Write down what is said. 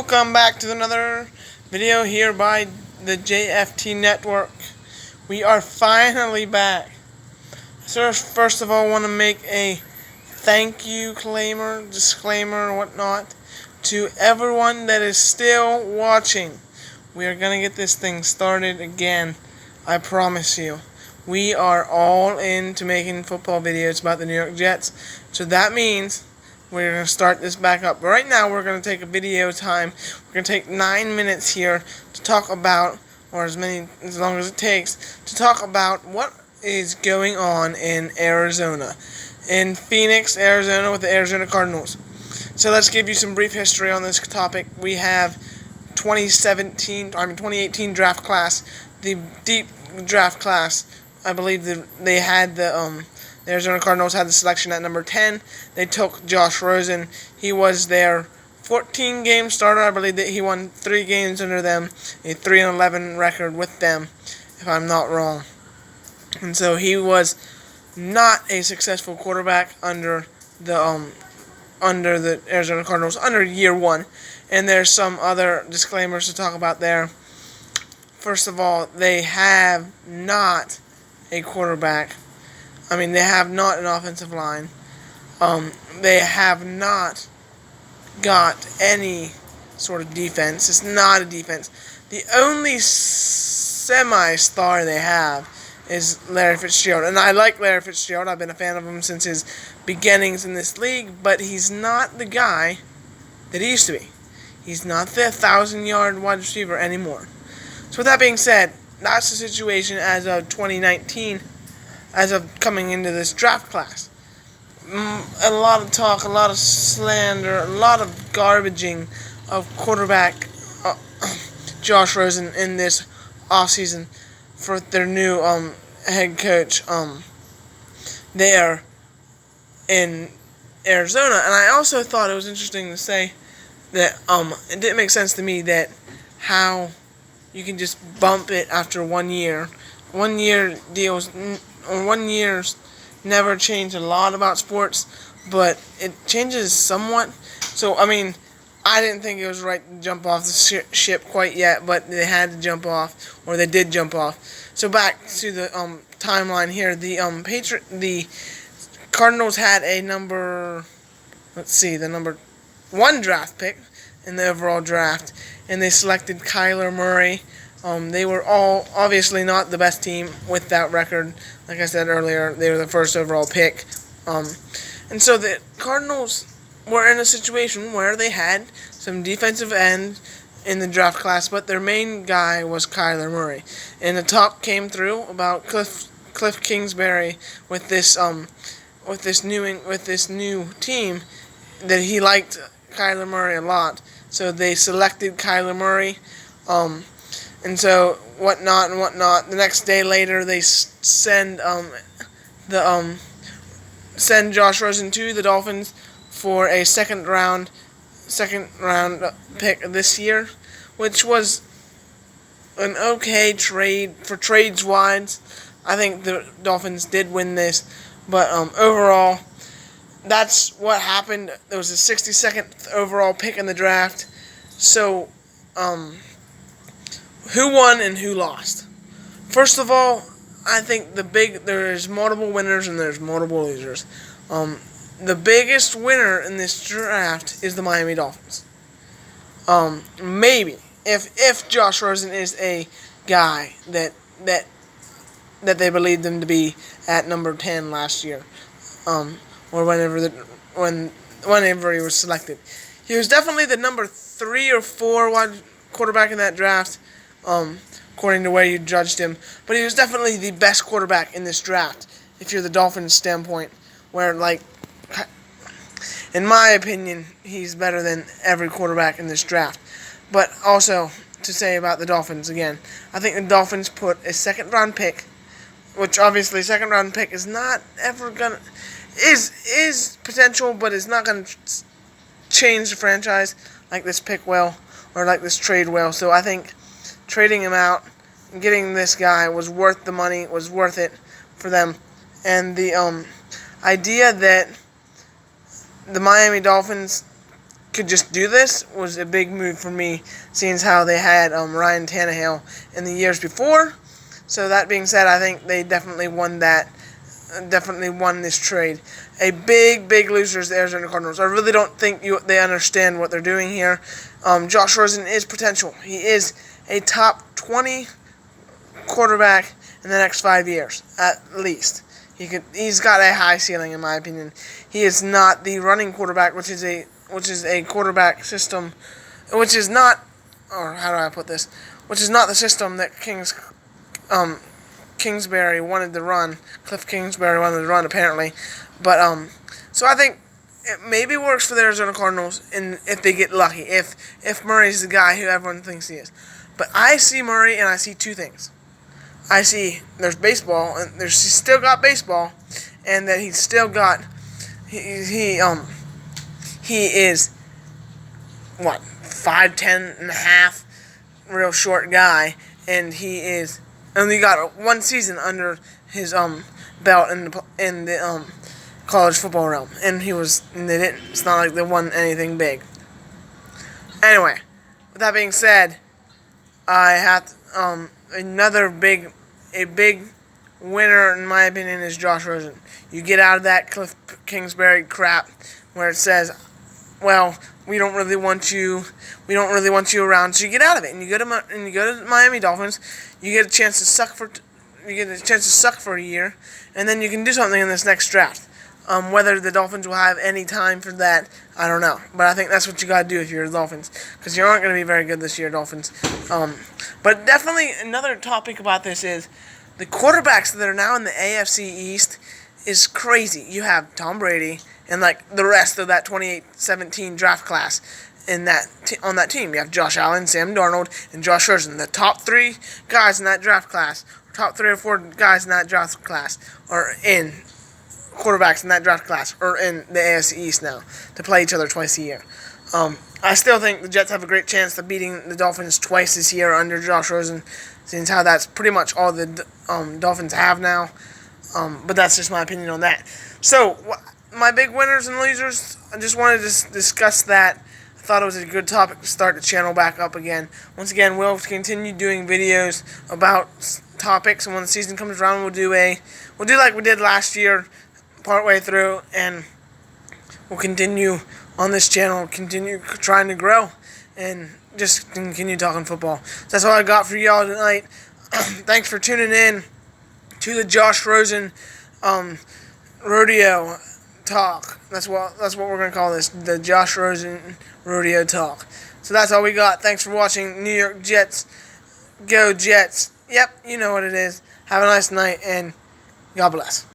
Welcome back to another video here by the JFT Network. We are finally back. So first of all, I want to make a thank you disclaimer, whatnot, to everyone that is still watching. We are going to get this thing started again. I promise you. We are all into making football videos about the New York Jets. So that means we're going to start this back up. But right now, we're going to take a video time. We're going to take 9 minutes here to talk about, or as long as it takes, to talk about what is going on in Arizona. In Phoenix, Arizona, with the Arizona Cardinals. So let's give you some brief history on this topic. We have 2018 draft class, the deep draft class. I believe they had the Arizona Cardinals had the selection at number 10. They took Josh Rosen. He was their 14-game starter. I believe that he won 3 games under them, a 3-11 record with them, if I'm not wrong. And so he was not a successful quarterback under the Arizona Cardinals under year 1. And there's some other disclaimers to talk about there. First of all, they have not a quarterback. They have not an offensive line. They have not got any sort of defense. It's not a defense. The only semi-star they have is Larry Fitzgerald. And I like Larry Fitzgerald. I've been a fan of him since his beginnings in this league. But he's not the guy that he used to be. He's not the 1,000-yard wide receiver anymore. So with that being said, that's the situation as of 2019. As of coming into this draft class. A lot of talk, a lot of slander, a lot of garbaging of quarterback Josh Rosen in this offseason for their new head coach there in Arizona. And I also thought it was interesting to say that it didn't make sense to me that how you can just bump it after 1 year. 1 year deals... 1 year's never changed a lot about sports, but it changes somewhat. So, I didn't think it was right to jump off the ship quite yet, but they had to jump off, or they did jump off. So back to the timeline here. The Cardinals had a number 1 draft pick in the overall draft, and they selected Kyler Murray. They were all obviously not the best team with that record. Like I said earlier, they were the first overall pick. And so the Cardinals were in a situation where they had some defensive end in the draft class, but their main guy was Kyler Murray. And the talk came through about Cliff Kingsbury with this new team that he liked Kyler Murray a lot. So they selected Kyler Murray. And so whatnot. The next day later, they send Josh Rosen to the Dolphins for a second round pick this year, which was an okay trade for trades wise. I think the Dolphins did win this, but overall, that's what happened. There was a 62nd overall pick in the draft. So, who won and who lost? First of all, I think there's multiple winners and there's multiple losers. The biggest winner in this draft is the Miami Dolphins. Maybe if Josh Rosen is a guy that they believed him to be at number 10 last year, or whenever he was selected, he was definitely the number 3 or 4 wide quarterback in that draft. According to where you judged him. But he was definitely the best quarterback in this draft, if you're the Dolphins' standpoint, where, in my opinion, he's better than every quarterback in this draft. But also, to say about the Dolphins again, I think the Dolphins put a second-round pick, which obviously second-round pick is not ever gonna... is potential, but it's not gonna change the franchise like this pick will, or like this trade will. So I think trading him out and getting this guy was worth the money, was worth it for them. And the idea that the Miami Dolphins could just do this was a big move for me, seeing as how they had Ryan Tannehill in the years before. So that being said, I think they definitely won this trade. A big loser is the Arizona Cardinals. I really don't think they understand what they're doing here. Josh Rosen is potential. He is a top 20 quarterback in the next 5 years, at least. He's got a high ceiling, in my opinion. He is not the running quarterback, which is a quarterback system, which is not, or how do I put this? Which is not the system that Kingsbury wanted to run. Cliff Kingsbury wanted to run, apparently. But so I think it maybe works for the Arizona Cardinals, if they get lucky. If Murray's the guy who everyone thinks he is. But I see Murray, and I see two things. I see there's baseball, and he's still got baseball, and that he's still got he is what 5'10" and a half, real short guy, and he is only got one season under his belt in the college football realm, and they didn't. It's not like they won anything big. Anyway, with that being said, I have a big winner, in my opinion, is Josh Rosen. You get out of that Cliff Kingsbury crap where it says, well, we don't really want you around, so you get out of it, and you go to Miami Dolphins. You get a chance to suck for a year, and then you can do something in this next draft. Whether the Dolphins will have any time for that, I don't know. But I think that's what you got to do if you're the Dolphins, because you aren't going to be very good this year, Dolphins. But definitely another topic about this is the quarterbacks that are now in the AFC East is crazy. You have Tom Brady and like the rest of that 2017 draft class on that team. You have Josh Allen, Sam Darnold, and Josh Rosen. The top 3 guys in that draft class, or top 3 or 4 guys in that draft class, are in quarterbacks in that draft class, or in the AFC East now, to play each other twice a year. I still think the Jets have a great chance of beating the Dolphins twice this year under Josh Rosen, since how that's pretty much all the Dolphins have now. But that's just my opinion on that. So, my big winners and losers, I just wanted to discuss that. I thought it was a good topic to start the channel back up again. Once again, we'll continue doing videos about topics, and when the season comes around, we'll do like we did last year, partway through, and we'll continue on this channel, continue trying to grow, and just continue talking football. So that's all I got for y'all tonight. Thanks for tuning in to the Josh Rosen rodeo talk. That's what we're gonna call this, the Josh Rosen rodeo talk. So that's all we got. Thanks for watching. New York Jets, go Jets. Yep, you know what it is. Have a nice night, and God bless.